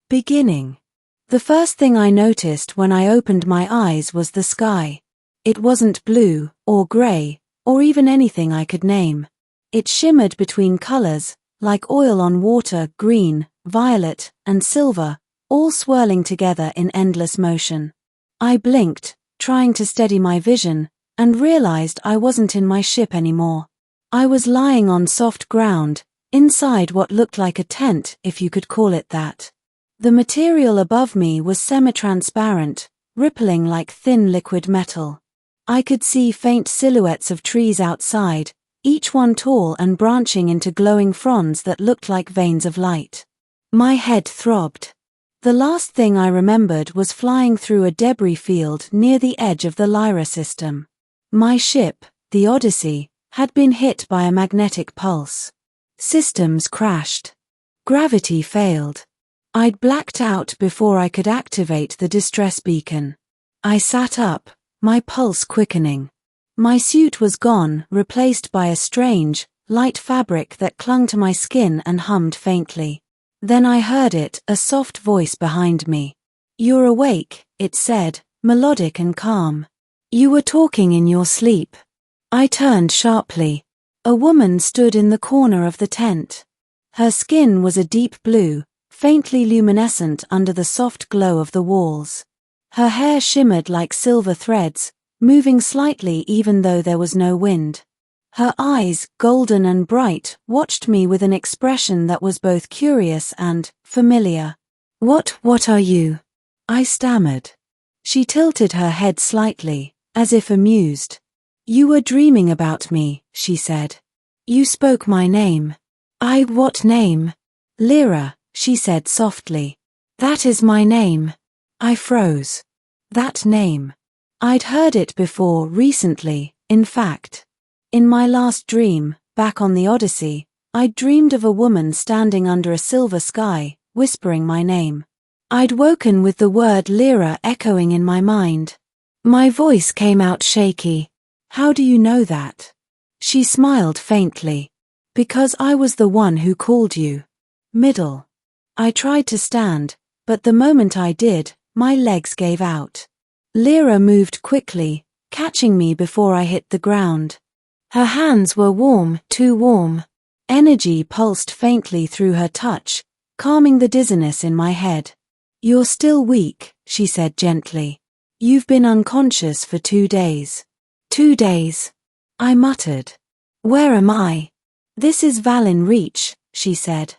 Beginning. The first thing I noticed when I opened my eyes was the sky. It wasn't blue, or grey, or even anything I could name. It shimmered between colors, like oil on water, green, violet, and silver, all swirling together in endless motion. I blinked, trying to steady my vision, and realized I wasn't in my ship anymore. I was lying on soft ground, inside what looked like a tent, if you could call it that. The material above me was semi-transparent, rippling like thin liquid metal. I could see faint silhouettes of trees outside, each one tall and branching into glowing fronds that looked like veins of light. My head throbbed. The last thing I remembered was flying through a debris field near the edge of the Lyra system. My ship, the Odyssey, had been hit by a magnetic pulse. Systems crashed. Gravity failed. I'd blacked out before I could activate the distress beacon. I sat up, my pulse quickening. My suit was gone, replaced by a strange, light fabric that clung to my skin and hummed faintly. Then I heard it, a soft voice behind me. "You're awake," it said, melodic and calm. "You were talking in your sleep." I turned sharply. A woman stood in the corner of the tent. Her skin was a deep blue, faintly luminescent under the soft glow of the walls. Her hair shimmered like silver threads, moving slightly even though there was no wind. Her eyes, golden and bright, watched me with an expression that was both curious and familiar. What are you?" I stammered. She tilted her head slightly, as if amused. "You were dreaming about me," she said. "You spoke my name." What name?" "Lyra," she said softly. "That is my name." I froze. That name. I'd heard it before, recently, in fact. In my last dream, back on the Odyssey, I'd dreamed of a woman standing under a silver sky, whispering my name. I'd woken with the word Lyra echoing in my mind. My voice came out shaky. "How do you know that?" She smiled faintly. "Because I was the one who called you." Middle. I tried to stand, but the moment I did, my legs gave out. Lyra moved quickly, catching me before I hit the ground. Her hands were warm, too warm. Energy pulsed faintly through her touch, calming the dizziness in my head. "You're still weak," she said gently. "You've been unconscious for 2 days." 2 days? I muttered. "Where am I?" "This is Valin Reach," she said.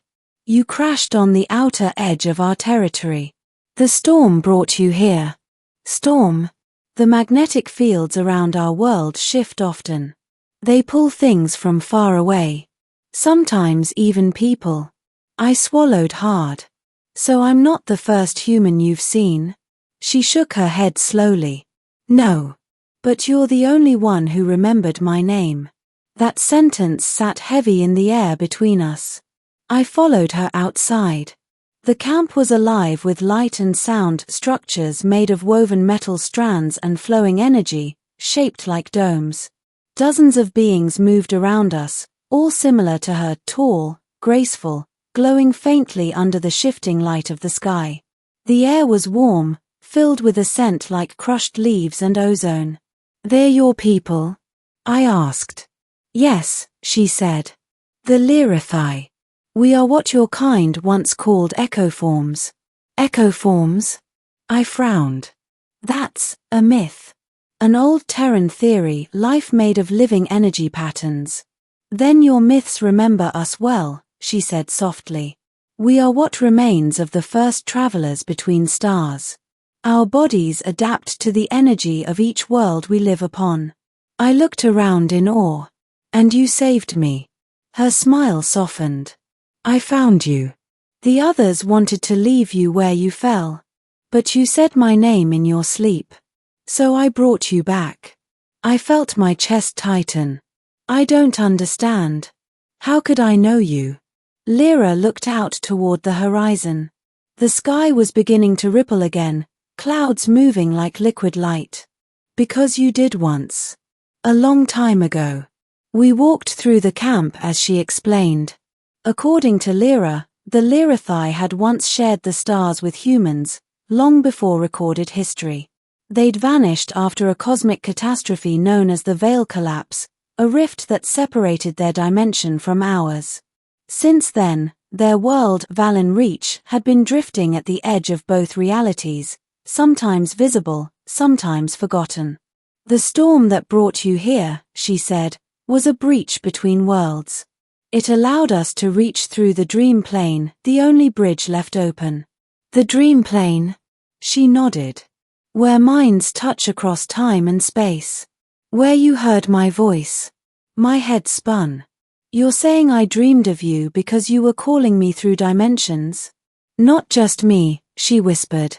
"You crashed on the outer edge of our territory. The storm brought you here." Storm? The magnetic fields around our world shift often. They pull things from far away. Sometimes even people. I swallowed hard. "So I'm not the first human you've seen?" She shook her head slowly. "No. But you're the only one who remembered my name." That sentence sat heavy in the air between us. I followed her outside. The camp was alive with light and sound structures made of woven metal strands and flowing energy, shaped like domes. Dozens of beings moved around us, all similar to her, tall, graceful, glowing faintly under the shifting light of the sky. The air was warm, filled with a scent like crushed leaves and ozone. "They're your people?" I asked. "Yes," she said. "The Lyrathi. We are what your kind once called echoforms." "Echoforms?" I frowned. "That's a myth. An old Terran theory, life made of living energy patterns." "Then your myths remember us well," she said softly. "We are what remains of the first travelers between stars. Our bodies adapt to the energy of each world we live upon." I looked around in awe. "And you saved me." Her smile softened. "I found you. The others wanted to leave you where you fell. But you said my name in your sleep. So I brought you back." I felt my chest tighten. "I don't understand. How could I know you?" Lyra looked out toward the horizon. The sky was beginning to ripple again, clouds moving like liquid light. "Because you did once. A long time ago." We walked through the camp as she explained. According to Lyra, The Lyrathi had once shared the stars with humans, long before recorded history. They'd vanished after a cosmic catastrophe known as the Veil Collapse, a rift that separated their dimension from ours. Since then, their world, Valen Reach, had been drifting at the edge of both realities, sometimes visible, sometimes forgotten. "The storm that brought you here," she said, "was a breach between worlds. It allowed us to reach through the dream plane, the only bridge left open." "The dream plane?" She nodded. "Where minds touch across time and space. Where you heard my voice." My head spun. "You're saying I dreamed of you because you were calling me through dimensions?" "Not just me," she whispered.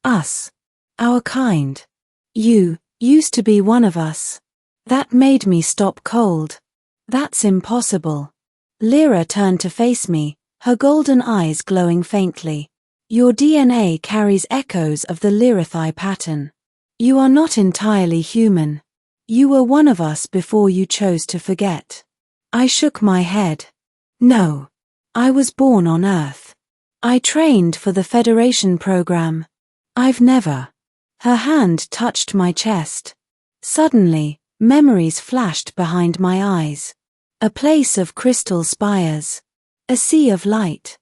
"Us. Our kind. You used to be one of us." That made me stop cold. "That's impossible." Lyra turned to face me, her golden eyes glowing faintly. "Your DNA carries echoes of the Lyrathi pattern. You are not entirely human. You were one of us before you chose to forget." I shook my head. "No. I was born on Earth. I trained for the Federation program. I've never." Her hand touched my chest. Suddenly, memories flashed behind my eyes. A place of crystal spires. A sea of light.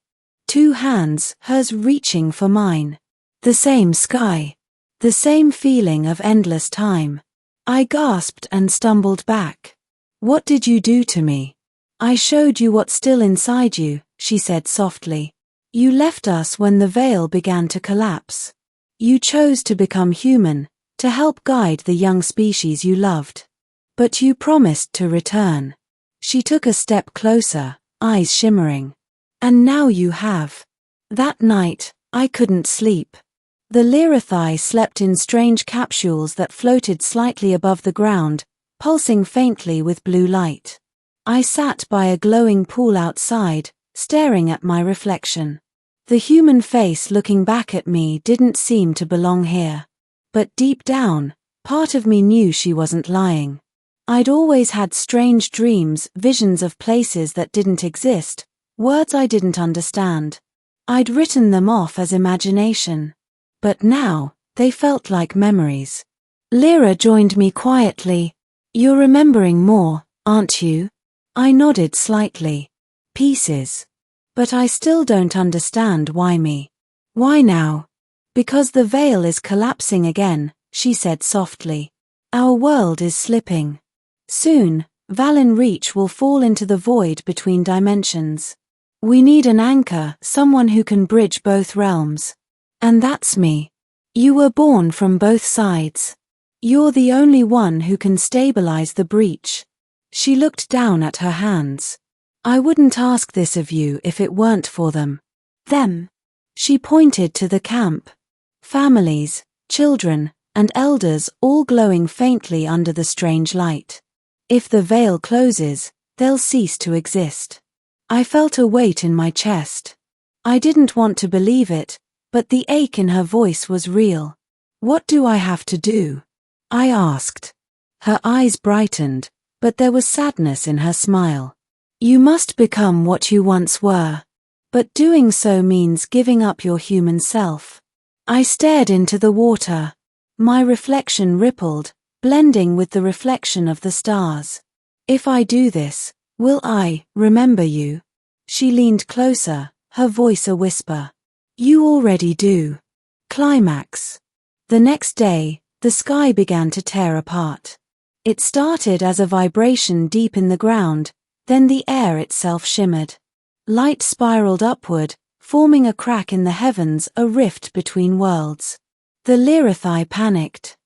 2 hands, hers reaching for mine. The same sky. The same feeling of endless time. I gasped and stumbled back. "What did you do to me?" "I showed you what's still inside you," she said softly. "You left us when the veil began to collapse. You chose to become human, to help guide the young species you loved. But you promised to return." She took a step closer, eyes shimmering. "And now you have." That night, I couldn't sleep. The Lyrathi slept in strange capsules that floated slightly above the ground, pulsing faintly with blue light. I sat by a glowing pool outside, staring at my reflection. The human face looking back at me didn't seem to belong here. But deep down, part of me knew she wasn't lying. I'd always had strange dreams, visions of places that didn't exist, words I didn't understand. I'd written them off as imagination. But now, they felt like memories. Lyra joined me quietly. "You're remembering more, aren't you?" I nodded slightly. "Pieces. But I still don't understand why me." "Why now?" "Because the veil is collapsing again," she said softly. "Our world is slipping. Soon, Valen Reach will fall into the void between dimensions. We need an anchor, someone who can bridge both realms. And that's me. You were born from both sides. You're the only one who can stabilize the breach." She looked down at her hands. "I wouldn't ask this of you if it weren't for them." "Them?" She pointed to the camp. Families, children, and elders all glowing faintly under the strange light. "If the veil closes, they'll cease to exist." I felt a weight in my chest. I didn't want to believe it, but the ache in her voice was real. "What do I have to do?" I asked. Her eyes brightened, but there was sadness in her smile. "You must become what you once were. But doing so means giving up your human self." I stared into the water. My reflection rippled, blending with the reflection of the stars. "If I do this, will I remember you?" She leaned closer, her voice a whisper. "You already do." Climax. The next day, the sky began to tear apart. It started as a vibration deep in the ground, then the air itself shimmered. Light spiraled upward, forming a crack in the heavens, a rift between worlds. The Lyrathi panicked.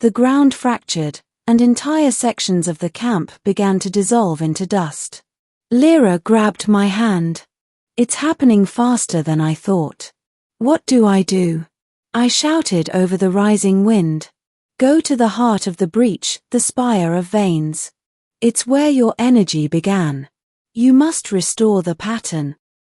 The ground fractured, and entire sections of the camp began to dissolve into dust. Lyra grabbed my hand. "It's happening faster than I thought." "What do I do?" I shouted over the rising wind. "Go to the heart of the breach, the spire of veins. It's where your energy began. You must restore the pattern,